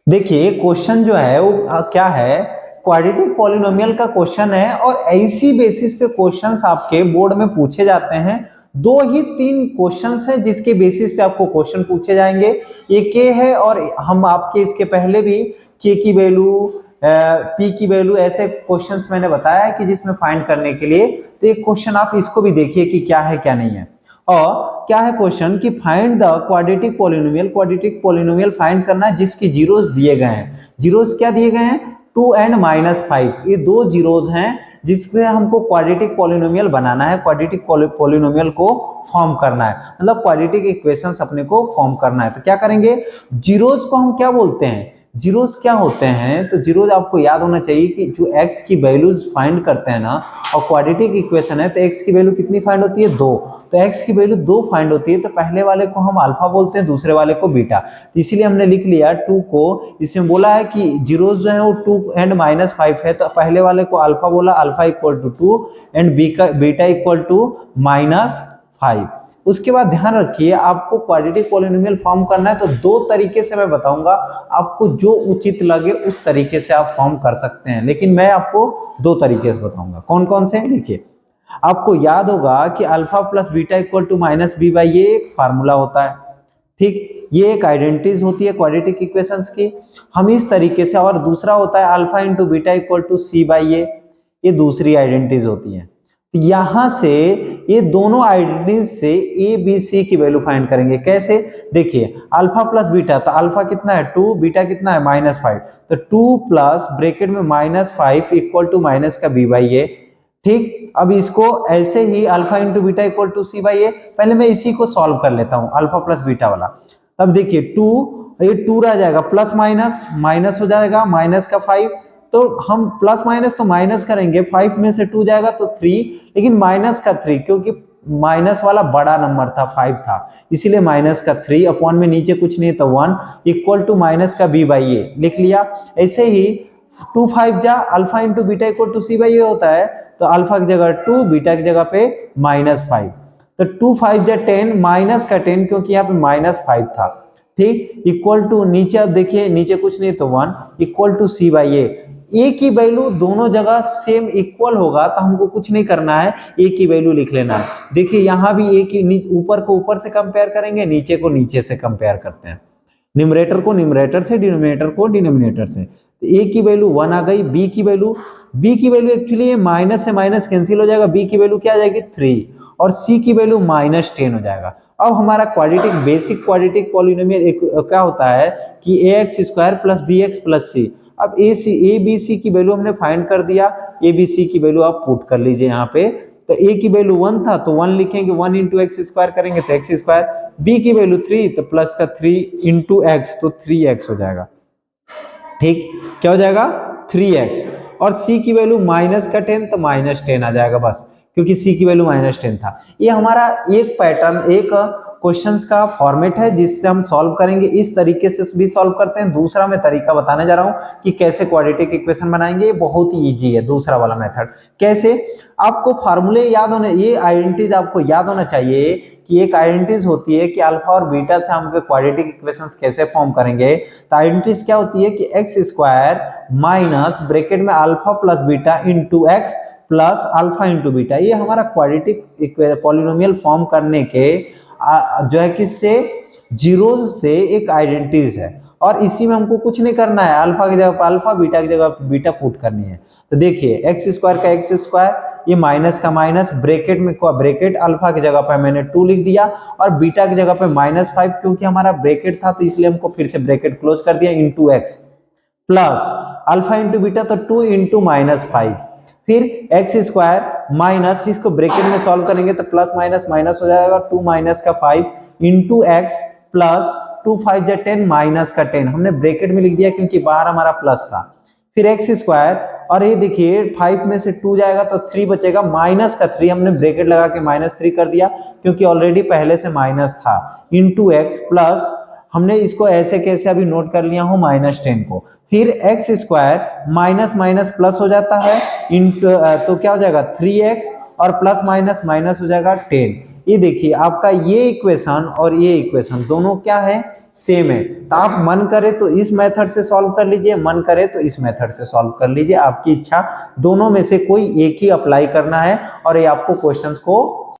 देखिए क्वेश्चन जो है वो क्या है, क्वाड्रेटिक पॉलिनोमियल का क्वेश्चन है और ऐसी बेसिस पे क्वेश्चंस आपके बोर्ड में पूछे जाते हैं। दो ही तीन क्वेश्चंस हैं जिसके बेसिस पे आपको क्वेश्चन पूछे जाएंगे। एक के है और हम आपके इसके पहले भी के की वैल्यू, पी की वैल्यू, ऐसे क्वेश्चंस मैंने बताया है कि जिसमें फाइंड करने के लिए। तो एक क्वेश्चन आप इसको भी देखिए कि क्या है क्या नहीं है। और क्या है क्वेश्चन कि find the quadratic polynomial, quadratic polynomial find करना है जिसकी जीरोस दिए गए हैं। जीरोस क्या दिए गए हैं? 2 एंड -5, ये दो जीरोस हैं जिसमें हमको क्वाड्रेटिक पॉलिनोमियल बनाना है, क्वाड्रेटिक पॉलिनोमियल को फॉर्म करना है, मतलब क्वाड्रेटिक इक्वेशंस अपने को फॉर्म करना है। तो क्या करेंगे, जीरोस को हम क्या बोलते हैं, जीरोस क्या होते हैं? तो जीरोस आपको याद होना चाहिए कि जो x की वैल्यूज फाइंड करते हैं ना, और क्वाड्रेटिक इक्वेशन है तो x की वैल्यू कितनी फाइंड होती है? 2। तो x की वैल्यू 2 फाइंड होती है तो पहले वाले को हम अल्फा बोलते हैं, दूसरे वाले को बीटा। तो इसीलिए हमने लिख लिया 2 को, इसमें बोला है कि जीरोस जो है वो 2 एंड -5 है, तो पहले वाले को अल्फा बोला, alpha equal to 2 and beta equal to -5। उसके बाद ध्यान रखिए, आपको क्वाड्रेटिक पॉलिनोमियल फॉर्म करना है तो दो तरीके से मैं बताऊंगा, आपको जो उचित लगे उस तरीके से आप फॉर्म कर सकते हैं, लेकिन मैं आपको दो तरीके से बताऊंगा। कौन कौन से? देखिए, आपको याद होगा कि alpha plus beta equal to minus B by, ये एक फार्मूला होता है, ठीक, ये एक आइडेंटिटीज होती है क्वाड्रेटिक इक्वेशंस की। हम इस तरीके से, और दूसरा होता है alpha into beta equal to C by A, ये दूसरी आइडेंटिटीज होती है। यहां से ये दोनों आइडेंटिटीज से ए बी सी की वैल्यू फाइंड करेंगे। कैसे? देखिए, अल्फा प्लस बीटा, तो अल्फा कितना है 2, बीटा कितना है -5, तो 2 प्लस ब्रैकेट में -5 इक्वल टू माइनस का बी बाई ए। ठीक, अब इसको ऐसे ही alpha into beta equal to C by A, पहले मैं इसी को सॉल्व कर लेता हूं, अल्फा प्लस बीटा वाला। तब देखिए 2, ये 2 रह जाएगा, प्लस माइनस माइनस हो जाएगा, माइनस का 5, तो हम प्लस माइनस तो माइनस करेंगे, 5 में से 2 जाएगा तो 3, लेकिन माइनस का 3, क्योंकि माइनस वाला बड़ा नंबर था, 5 था, इसीलिए माइनस का 3 अपॉन में नीचे कुछ नहीं तो 1 इक्वल टू माइनस का बी बाई ए लिख लिया। ऐसे ही 2 5 जा alpha into beta equal to C by A होता है, तो अल्फा की जगह 2, बीटा की जगह पे -5, तो 2 5 जा 10, माइनस का 10 क्योंकि यहाँ पे -5 था, ठीक, इक्वल टू नीचे, अब देखिए नीचे कुछ नहीं तो 1 इक्वल टू सी बाई ए की वैल्यू दोनों जगह सेम इक्वल होगा तो हमको कुछ नहीं करना है, ए की वैल्यू लिख लेना है। देखिए यहां भी ए की, ऊपर को ऊपर से कंपेयर करेंगे, नीचे को नीचे से कंपेयर करते हैं, न्यूमरेटर को न्यूमरेटर से, डिनोमिनेटर को डिनोमिनेटर से। तो ए की वैल्यू 1 आ गई, बी की वैल्यू एक्चुअली ये माइनस से माइनस कैंसिल हो जाएगा, बी की वैल्यू क्या आ जाएगी 3, और सी की वैल्यू -10 हो जाएगा। अब हमारा क्वाड्रेटिक, बेसिक क्वाड्रेटिक पॉलिनोमियल एक क्या होता है कि ax² plus bx plus c। अब ए बी सी की वैल्यू हमने फाइंड कर दिया, ए बी सी की वैल्यू आप पुट कर लीजिए यहाँ पे। तो ए की वैल्यू 1 था तो 1 लिखेंगे, 1 इंटू x² करेंगे तो x², बी की वैल्यू 3 तो प्लस का 3 इंटू एक्स तो 3x हो जाएगा, ठीक, क्या हो जाएगा 3x, और c की वैल्यू माइनस का 10 तो -10 आ जाएगा बस, क्योंकि c की वैल्यू -10 था। ये हमारा एक पैटर्न, एक क्वेश्चंस का फॉर्मेट है जिससे हम सॉल्व करेंगे, इस तरीके से भी सॉल्व करते हैं। दूसरा मैं तरीका बताने जा रहा हूं कि कैसे क्वाड्रेटिक इक्वेशन बनाएंगे, ये बहुत ही इजी है दूसरा वाला मेथड। कैसे? आपको फार्मूले याद होने, ये आइडेंटिटीज आपको याद होना चाहिए कि एक आइडेंटिटीज होती है कि अल्फा और बीटा से हम क्वाड्रेटिक इक्वेशंस कैसे फॉर्म करेंगे। तो आइडेंटिटीज क्या होती है कि x² माइनस ब्रैकेट में alpha plus beta into x plus alpha into beta, ये हमारा क्वाड्रेटिक पॉलिनोमियल फॉर्म करने के जो है किससे, जीरोज से एक आइडेंटिटीज है, और इसी में हमको कुछ नहीं करना है, अल्फा की जगह पर अल्फा, बीटा की जगह पर बीटा पुट करनी है। तो देखिए x² का x², ये माइनस का माइनस, ब्रैकेट में ब्रैकेट, अल्फा की जगह पर मैंने 2 लिख दिया, और बीटा की जगह पे -5 क्योंकि हमारा ब्रैकेट था तो इसलिए हमको फिर से ब्रैकेट क्लोज कर दिया, into x plus alpha into beta तो 2 इंटू -5, फिर x² माइनस, इसको ब्रैकेट में सॉल्व करेंगे तो प्लस माइनस माइनस हो जाएगा, 2 माइनस का 5 इंटू एक्स प्लस 2 5 जा 10 माइनस का 10, हमने ब्रैकेट में लिख दिया क्योंकि बाहर हमारा प्लस था, फिर x², और ये देखिए 5 में से 2 जाएगा तो 3 बचेगा, माइनस का 3, हमने ब्रैकेट लगा के -3 कर दिया क्योंकि ऑलरेडी पहले से माइनस था, इंटू एक्स प्लस हमने इसको ऐसे कैसे अभी नोट कर लिया हूं -10 को, फिर x square minus minus plus हो जाता है इंटू, तो क्या हो जाएगा 3x और प्लस माइनस माइनस हो जाएगा 10। ये देखिए आपका ये इक्वेशन और ये इक्वेशन दोनों क्या है, सेम है। तो आप मन करे तो इस मेथड से सॉल्व कर लीजिए, मन करे तो इस मेथड से सॉल्व कर लीजिए, आपकी इच्छा। दोनों में से कोई एक ही अप्लाई करना है और ये आपको क्वेश्चंस को